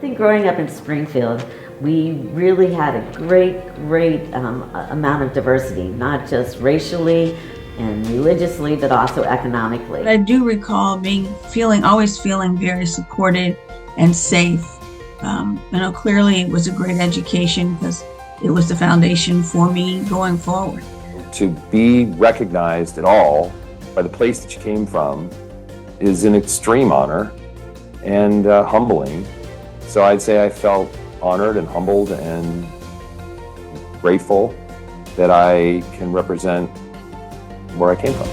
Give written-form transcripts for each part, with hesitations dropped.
I think growing up in Springfield, we really had a great amount of diversity, not just racially and religiously, but also economically. I do recall always feeling very supported and safe. Clearly it was a great education because it was the foundation for me going forward. To be recognized at all by the place that you came from is an extreme honor and humbling. So I'd say I felt honored and humbled and grateful that I can represent where I came from.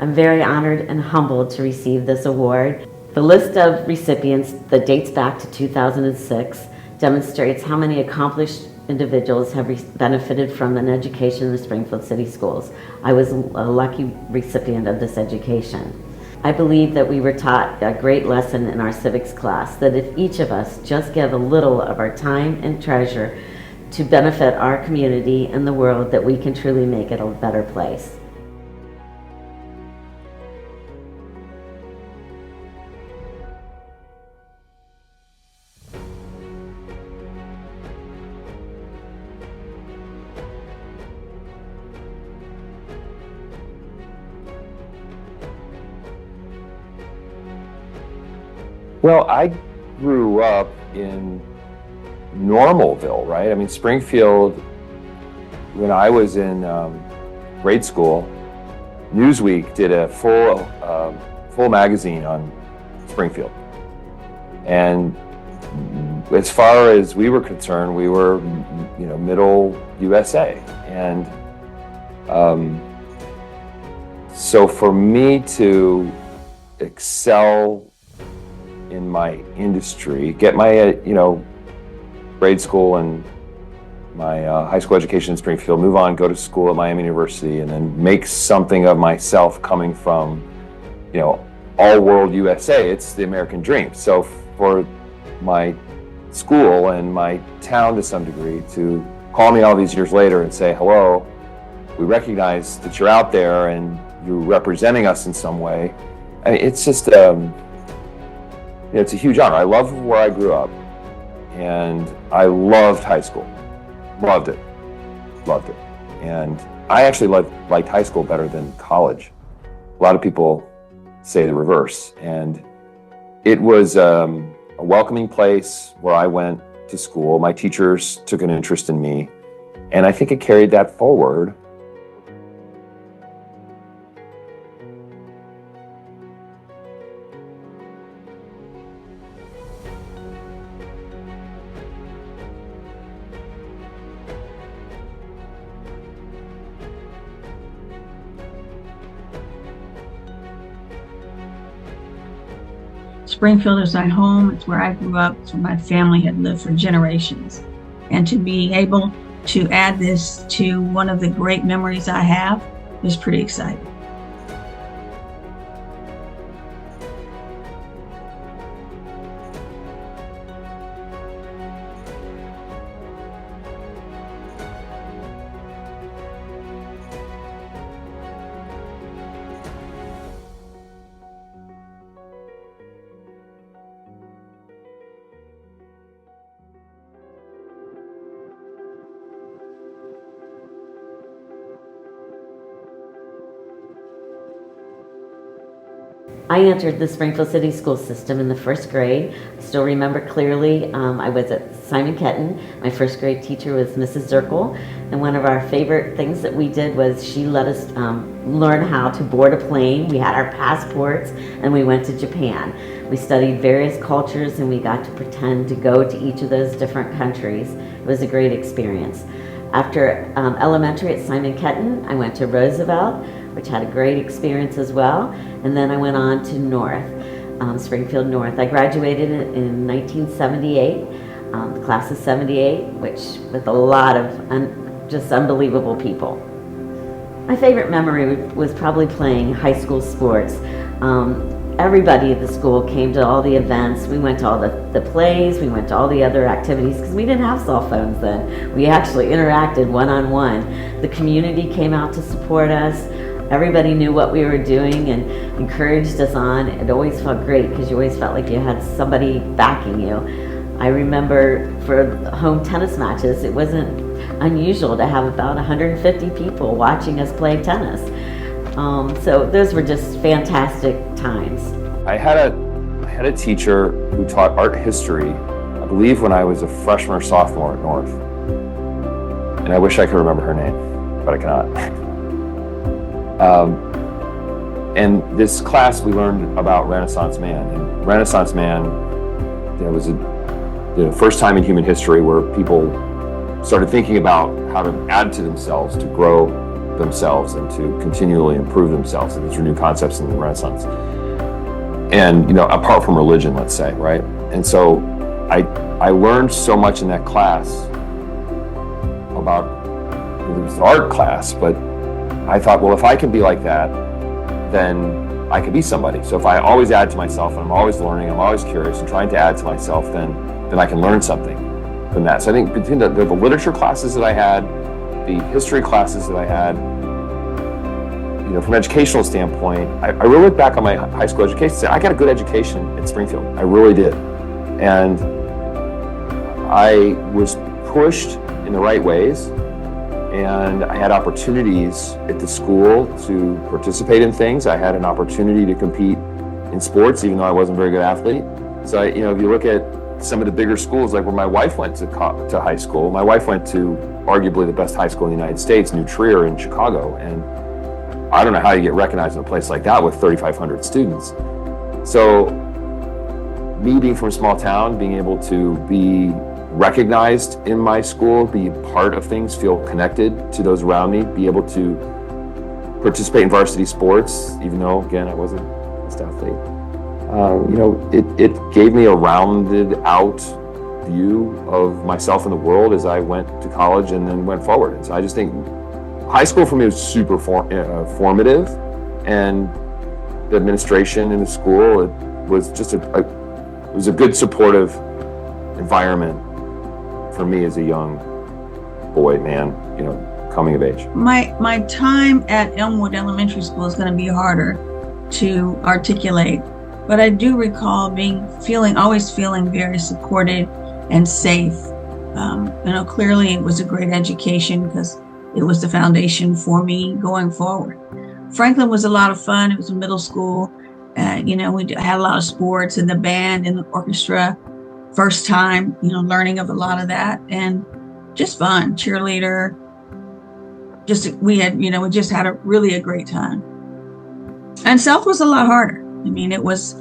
I'm very honored and humbled to receive this award. The list of recipients that dates back to 2006 demonstrates how many accomplished individuals have benefited from an education in the Springfield City Schools. I was a lucky recipient of this education. I believe that we were taught a great lesson in our civics class, that if each of us just give a little of our time and treasure to benefit our community and the world, that we can truly make it a better place. Well, I grew up in Normalville, right? I mean, Springfield, when I was in grade school, Newsweek did a full magazine on Springfield. And as far as we were concerned, we were, middle USA. And so for me to excel in my industry, get my, grade school and my high school education in Springfield, move on, go to school at Miami University, and then make something of myself coming from, all world USA. It's the American dream. So for my school and my town to some degree to call me all these years later and say, hello, we recognize that you're out there and you're representing us in some way. I mean, it's just, it's a huge honor. I love where I grew up, and I loved high school. Loved it. And I actually liked high school better than college. A lot of people say the reverse. And it was a welcoming place where I went to school. My teachers took an interest in me, and I think it carried that forward. Springfield is my home. It's where I grew up. It's where my family had lived for generations. And to be able to add this to one of the great memories I have is pretty exciting. I entered the Springfield City School System in the first grade. I still remember clearly, I was at Simon Ketton. My first grade teacher was Mrs. Zirkle, and one of our favorite things that we did was she let us learn how to board a plane. We had our passports and we went to Japan. We studied various cultures and we got to pretend to go to each of those different countries. It was a great experience. After elementary at Simon Ketton, I went to Roosevelt, which had a great experience as well. And then I went on to North, Springfield North. I graduated in 1978, the class of 78, which with a lot of just unbelievable people. My favorite memory was probably playing high school sports. Everybody at the school came to all the events. We went to all the plays, we went to all the other activities because we didn't have cell phones then. We actually interacted one-on-one. The community came out to support us. Everybody knew what we were doing and encouraged us on. It always felt great because you always felt like you had somebody backing you. I remember for home tennis matches, it wasn't unusual to have about 150 people watching us play tennis. So those were just fantastic times. I had a teacher who taught art history, I believe when I was a freshman or sophomore at North. And I wish I could remember her name, but I cannot. And this class we learned about Renaissance man. And Renaissance man, was the first time in human history where people started thinking about how to add to themselves, to grow themselves, and to continually improve themselves. And these were new concepts in the Renaissance. And apart from religion, let's say, right? And so I learned so much in that class about, it was an art class, but I thought, well, if I can be like that, then I could be somebody. So if I always add to myself, and I'm always learning, I'm always curious and trying to add to myself, then I can learn something from that. So I think between the literature classes that I had, the history classes that I had, from an educational standpoint, I really look back on my high school education and say, I got a good education at Springfield. I really did. And I was pushed in the right ways, and I had opportunities at the school to participate in things. I had an opportunity to compete in sports, even though I wasn't a very good athlete. So if you look at some of the bigger schools, like where my wife went to high school, my wife went to arguably the best high school in the United States, New Trier in Chicago. And I don't know how you get recognized in a place like that with 3,500 students. So me being from a small town, being able to be recognized in my school, be part of things, feel connected to those around me, be able to participate in varsity sports, even though, again, I wasn't the best athlete. It gave me a rounded out view of myself in the world as I went to college and then went forward. And so I just think high school for me was super formative, and the administration in the school, it was just it was a good supportive environment for me as a young man, coming of age. My time at Elmwood Elementary School is going to be harder to articulate, but I do recall always feeling very supported and safe. Clearly it was a great education because it was the foundation for me going forward. Franklin was a lot of fun. It was a middle school. We had a lot of sports in the band and the orchestra. First time, learning of a lot of that, and just fun. Cheerleader. We just had a great time. And South was a lot harder. It was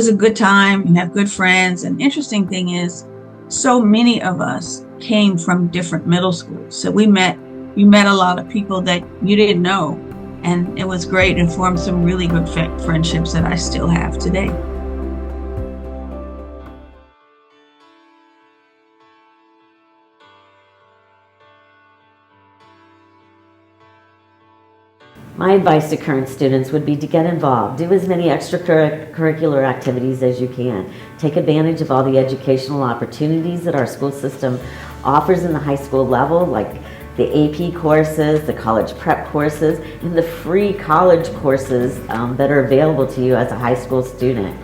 a good time. You have good friends. And interesting thing is, so many of us came from different middle schools. So you met a lot of people that you didn't know, and it was great and formed some really good friendships that I still have today. My advice to current students would be to get involved. Do as many extracurricular activities as you can. Take advantage of all the educational opportunities that our school system offers in the high school level, like the AP courses, the college prep courses, and the free college courses that are available to you as a high school student.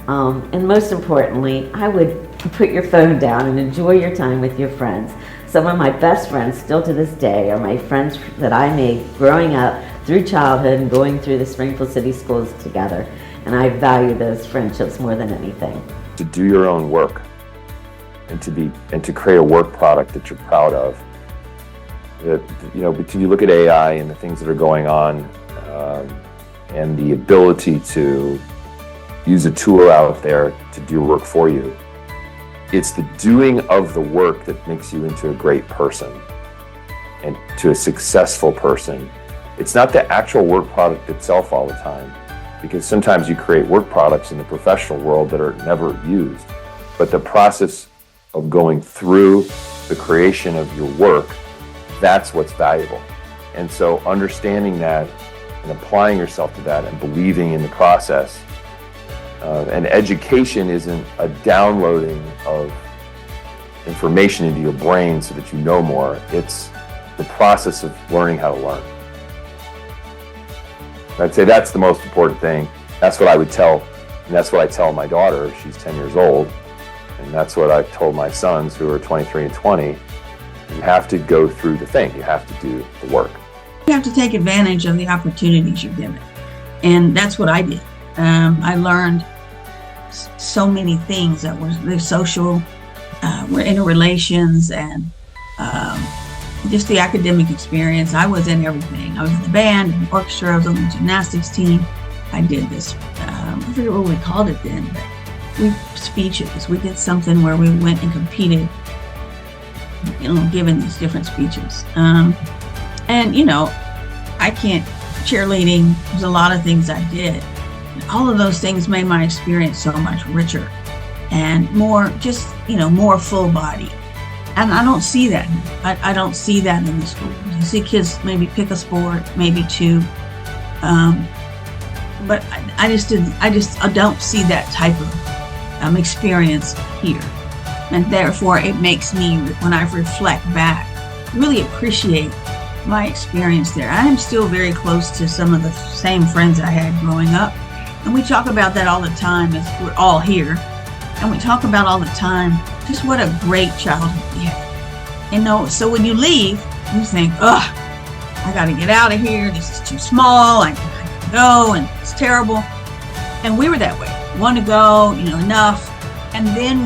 And most importantly, I would put your phone down and enjoy your time with your friends. Some of my best friends still to this day are my friends that I made growing up through childhood and going through the Springfield City Schools together. and I value those friendships more than anything. To do your own work and to create a work product that you're proud of. Because you look at AI and the things that are going on, and the ability to use a tool out there to do work for you. It's the doing of the work that makes you into a great person and to a successful person. It's not the actual work product itself all the time, because sometimes you create work products in the professional world that are never used. But the process of going through the creation of your work, that's what's valuable. And so understanding that and applying yourself to that and believing in the process. And education isn't a downloading of information into your brain so that you know more. It's the process of learning how to learn. I'd say that's the most important thing. That's what I would tell, and that's what I tell my daughter. She's 10 years old. And that's what I've told my sons, who are 23 and 20. You have to go through the thing. You have to do the work. You have to take advantage of the opportunities you're given. And that's what I did. I learned so many things that were the social, were interrelations, and just the academic experience. I was in everything. I was in the band, in the orchestra, I was on the gymnastics team. I did this, I forget what we called it then, but speeches. We did something where we went and competed, giving these different speeches. And, I can't, cheerleading, there's a lot of things I did. All of those things made my experience so much richer and more, just, more full body. And I don't see that. I don't see that in the schools. You see kids maybe pick a sport, maybe two. But I don't see that type of experience here. And therefore, it makes me, when I reflect back, really appreciate my experience there. I am still very close to some of the same friends I had growing up. And we talk about that all the time as we're all here. And we talk about all the time just what a great childhood we had. So when you leave, you think, I got to get out of here. This is too small. I can go, and it's terrible. And we were that way. Want to go, enough. And then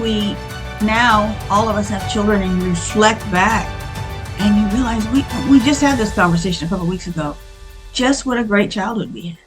now all of us have children, and you reflect back and you realize we just had this conversation a couple of weeks ago. Just what a great childhood we had.